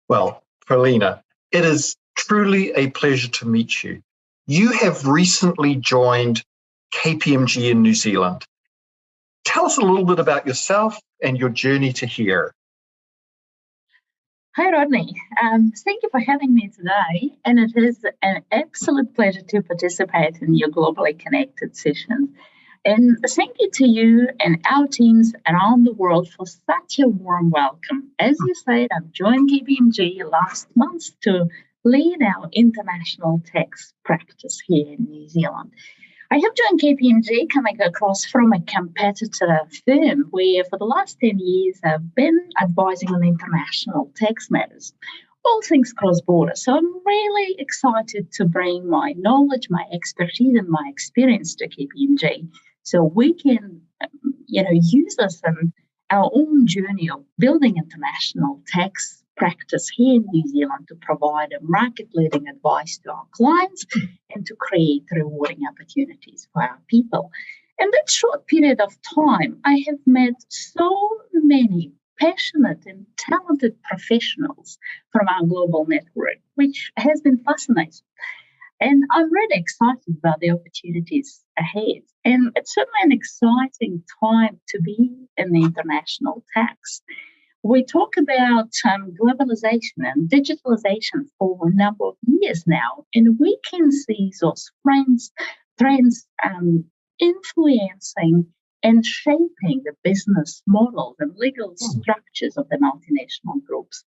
Well, Polina, it is truly a pleasure to meet you. You have recently joined KPMG in New Zealand. Tell us a little bit about yourself and your journey to here. Hi, Rodney. Thank you for having me today. And it is an absolute pleasure to participate in your Globally Connected sessions. And thank you to you and our teams around the world for such a warm welcome. As you said, I've joined KPMG last month to lead our international tax practice here in New Zealand. I have joined KPMG coming across from a competitor firm where for the last 10 years I've been advising on international tax matters, all things cross-border. So I'm really excited to bring my knowledge, my expertise and my experience to KPMG so we can, use this in our own journey of building international tax practice here in New Zealand to provide a market-leading advice to our clients and to create rewarding opportunities for our people. In that short period of time, I have met so many passionate and talented professionals from our global network, which has been fascinating. And I'm really excited about the opportunities ahead. And it's certainly an exciting time to be in the international tax. We talk about globalization and digitalization for a number of years now, and we can see those trends influencing and shaping the business models and legal structures of the multinational groups.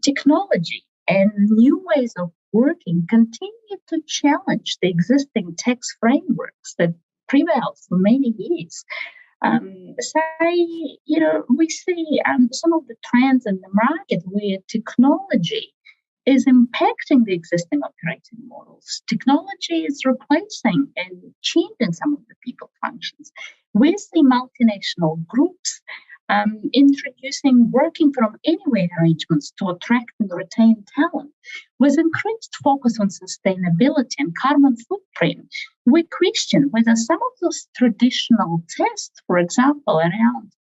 Technology and new ways of working continue to challenge the existing tax frameworks that prevailed for many years. We see some of the trends in the market where technology is impacting the existing operating models. Technology is replacing and changing some of the people functions. We see multinational groups introducing working from anywhere arrangements to attract and retain talent. With increased focus on sustainability and carbon footprint, we question whether some of those traditional tests, for example, around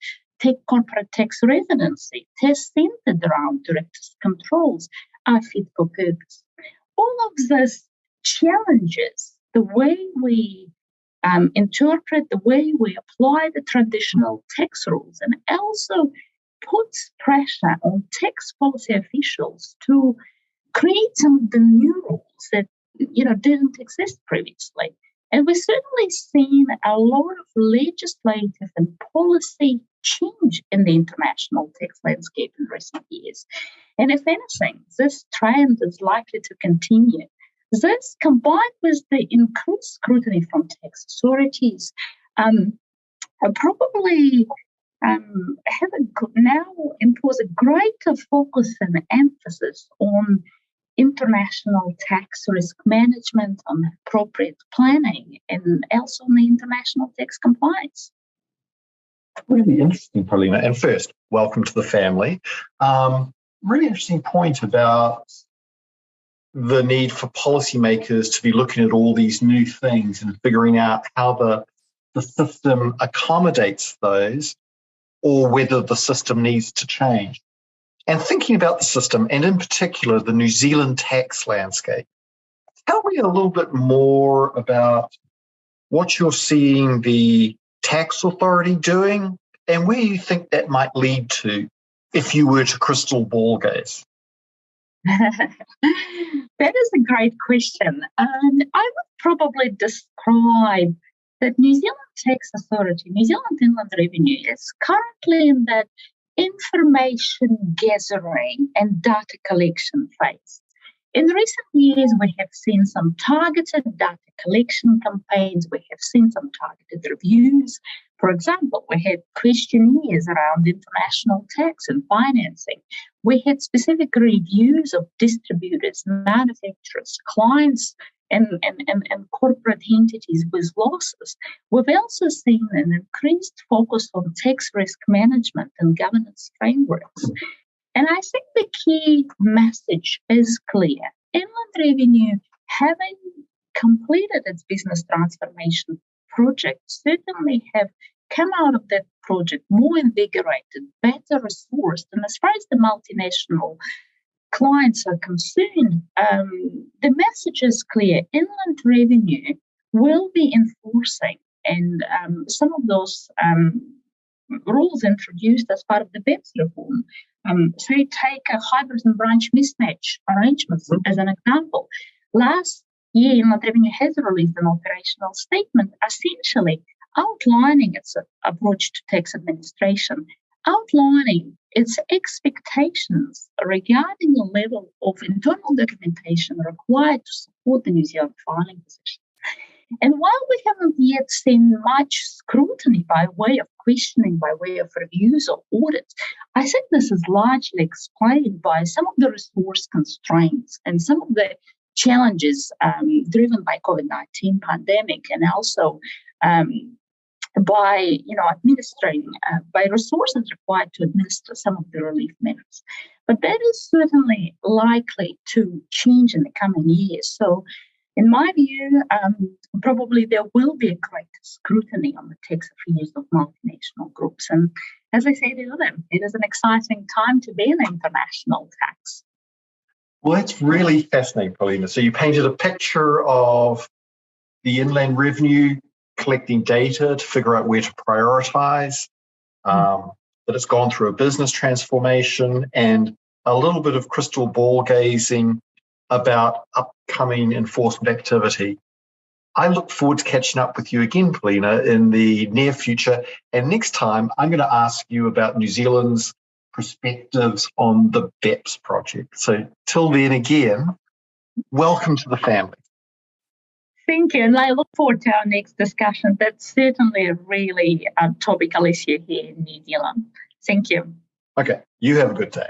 corporate tax residency, tests centered around directors' controls, are fit for purpose. All of this challenges the way we interpret, the way we apply the traditional tax rules, and also puts pressure on tax policy officials to create some of the new rules that didn't exist previously. And we've certainly seen a lot of legislative and policy change in the international tax landscape in recent years. And if anything, this trend is likely to continue. This, combined with the increased scrutiny from tax authorities, probably now impose a greater focus and emphasis on international tax risk management, on appropriate planning, and also on the international tax compliance. Really interesting, Polina. And first, welcome to the family. Really interesting point about the need for policymakers to be looking at all these new things and figuring out how the system accommodates those or whether the system needs to change. And thinking about the system, and in particular, the New Zealand tax landscape, tell me a little bit more about what you're seeing the tax authority doing and where you think that might lead to if you were to crystal ball gaze. That is a great question. I would probably describe that New Zealand Tax Authority, New Zealand Inland Revenue, is currently in that information gathering and data collection phase. In recent years, we have seen some targeted data collection campaigns. We have seen some targeted reviews. For example, we had questionnaires around international tax and financing. We had specific reviews of distributors, manufacturers, clients, and corporate entities with losses. We've also seen an increased focus on tax risk management and governance frameworks. And I think the key message is clear. Inland Revenue, having completed its business transformation project, certainly have come out of that project more invigorated, better resourced. And as far as the multinational clients are concerned, the message is clear. Inland revenue will be enforcing, and some of those rules introduced as part of the BEPS reform. Say, take a hybrid and branch mismatch arrangements as an example. Last year, Inland Revenue has released an operational statement essentially outlining its approach to tax administration, outlining its expectations regarding the level of internal documentation required to support the New Zealand filing position. And while we haven't yet seen much scrutiny by way of questioning, by way of reviews or audits, I think this is largely explained by some of the resource constraints and some of the challenges driven by COVID-19 pandemic, and also by administering by resources required to administer some of the relief measures. But that is certainly likely to change in the coming years. So in my view, probably there will be a greater scrutiny on the tax affairs of multinational groups. And as I said earlier, it is an exciting time to be in international tax. Well, that's really fascinating, Polina. So you painted a picture of the inland revenue collecting data to figure out where to prioritize, that it's gone through a business transformation, and a little bit of crystal ball gazing about upcoming enforcement activity. I look forward to catching up with you again, Polina, in the near future. And next time, I'm going to ask you about New Zealand's perspectives on the BEPS project. So till then, again, welcome to the family. Thank you. And I look forward to our next discussion. That's certainly a really topical issue here in New Zealand. Thank you. Okay. You have a good day.